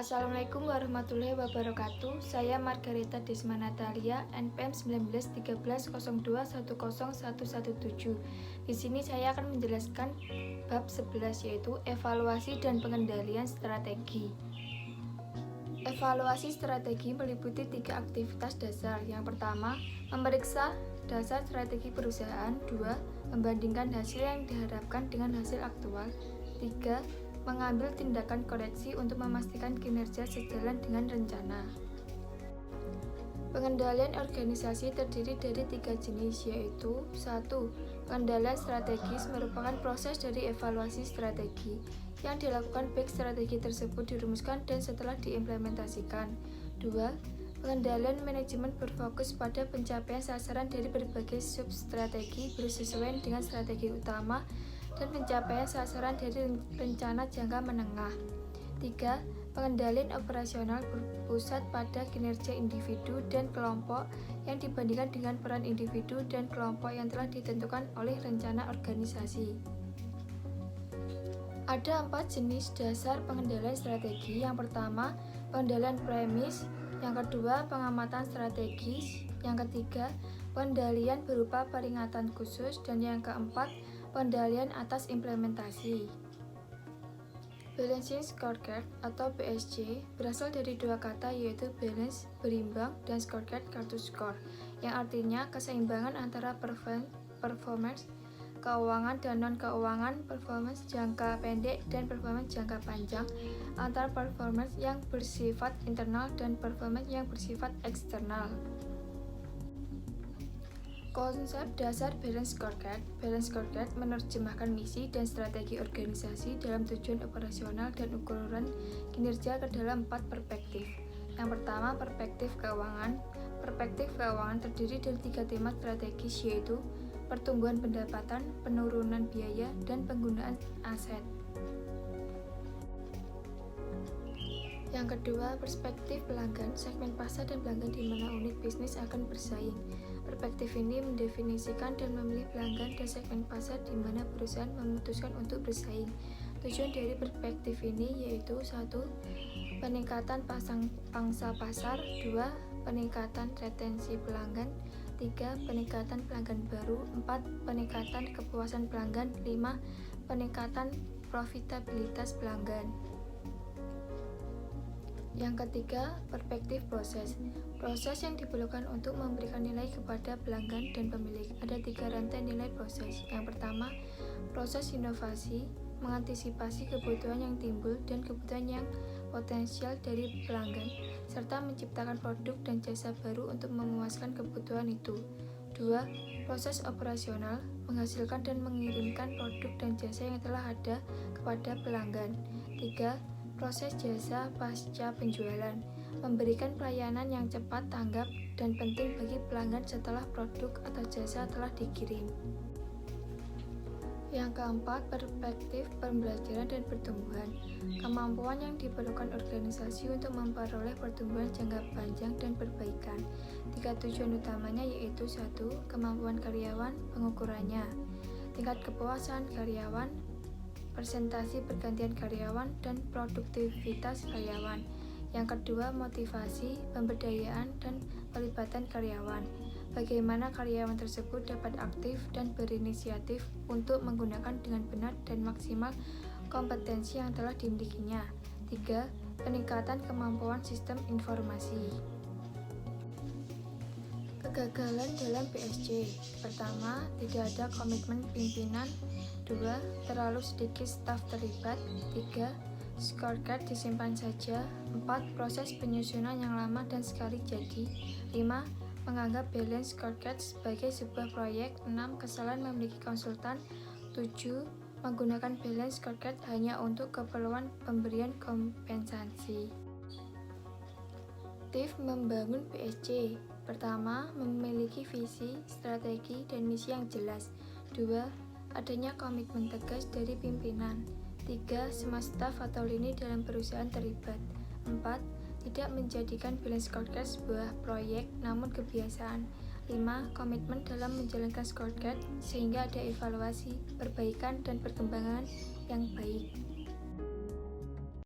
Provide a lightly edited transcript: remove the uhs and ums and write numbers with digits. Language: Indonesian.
Assalamualaikum warahmatullahi wabarakatuh. Saya Margarita Desma Natalia, NPM 191302101117. Di sini saya akan menjelaskan bab 11 yaitu evaluasi dan pengendalian strategi. Evaluasi strategi meliputi 3 aktivitas dasar. Yang pertama, memeriksa dasar strategi perusahaan. 2. Membandingkan hasil yang diharapkan dengan hasil aktual. 3. Mengambil tindakan koreksi untuk memastikan kinerja sejalan dengan rencana. Pengendalian organisasi terdiri dari 3 jenis, yaitu 1. Pengendalian strategis merupakan proses dari evaluasi strategi yang dilakukan baik strategi tersebut dirumuskan dan setelah diimplementasikan. 2. Pengendalian manajemen berfokus pada pencapaian sasaran dari berbagai substrategi bersesuaian dengan strategi utama dan pencapaian sasaran dari rencana jangka menengah. 3. Pengendalian operasional berpusat pada kinerja individu dan kelompok yang dibandingkan dengan peran individu dan kelompok yang telah ditentukan oleh rencana organisasi. Ada 4 jenis dasar pengendalian strategi. Yang pertama, pengendalian premis. Yang kedua, pengamatan strategis. Yang ketiga, pengendalian berupa peringatan khusus. Dan yang keempat, pengendalian atas implementasi. Balancing Scorecard atau BSC berasal dari 2 kata, yaitu balance berimbang dan scorecard kartu skor, yang artinya keseimbangan antara performance keuangan dan non-keuangan, performance jangka pendek dan performance jangka panjang, antara performance yang bersifat internal dan performance yang bersifat eksternal. Konsep dasar Balance Scorecard. Balance Scorecard menerjemahkan misi dan strategi organisasi dalam tujuan operasional dan ukuran kinerja ke dalam 4 perspektif. Yang pertama, perspektif keuangan. Perspektif keuangan terdiri dari 3 tema strategis, yaitu pertumbuhan pendapatan, penurunan biaya, dan penggunaan aset. Yang kedua, perspektif pelanggan, segmen pasar dan pelanggan di mana unit bisnis akan bersaing. Perspektif ini mendefinisikan dan memilih pelanggan dan segmen pasar di mana perusahaan memutuskan untuk bersaing. Tujuan dari perspektif ini yaitu 1. Peningkatan pangsa pasar. 2. Peningkatan retensi pelanggan. 3. Peningkatan pelanggan baru. 4. Peningkatan kepuasan pelanggan. 5. Peningkatan profitabilitas pelanggan. Yang ketiga, perspektif proses. Proses yang diperlukan untuk memberikan nilai kepada pelanggan dan pemilik. Ada 3 rantai nilai proses. Yang pertama, proses inovasi, mengantisipasi kebutuhan yang timbul dan kebutuhan yang potensial dari pelanggan, serta menciptakan produk dan jasa baru untuk memuaskan kebutuhan itu. 2. Proses operasional, menghasilkan dan mengirimkan produk dan jasa yang telah ada kepada pelanggan. 3. Proses jasa pasca penjualan, memberikan pelayanan yang cepat, tanggap, dan penting bagi pelanggan setelah produk atau jasa telah dikirim. Yang keempat, perspektif pembelajaran dan pertumbuhan. Kemampuan yang diperlukan organisasi untuk memperoleh pertumbuhan jangka panjang dan perbaikan. 3 tujuan utamanya yaitu 1. Kemampuan karyawan, pengukurannya. Tingkat kepuasan karyawan, persentase pergantian karyawan, dan produktivitas karyawan. Yang kedua, motivasi, pemberdayaan, dan pelibatan karyawan. Bagaimana karyawan tersebut dapat aktif dan berinisiatif untuk menggunakan dengan benar dan maksimal kompetensi yang telah dimilikinya. 3. Peningkatan kemampuan sistem informasi. Kegagalan dalam BSC. Pertama, tidak ada komitmen pimpinan. 2. Terlalu sedikit staf terlibat. 3. Scorecard disimpan saja. 4. Proses penyusunan yang lama dan sekali jadi. 5. Menganggap balance scorecard sebagai sebuah proyek. 6. Kesalahan memiliki konsultan. 7. Menggunakan balance scorecard hanya untuk keperluan pemberian kompensasi. Tips membangun BSC. Pertama, memiliki visi, strategi, dan misi yang jelas. 2. Adanya komitmen tegas dari pimpinan. 3. Semua staf atau lini dalam perusahaan terlibat. 4. Tidak menjadikan balance scorecard sebuah proyek, namun kebiasaan. 5. Komitmen dalam menjalankan scorecard sehingga ada evaluasi, perbaikan, dan perkembangan yang baik.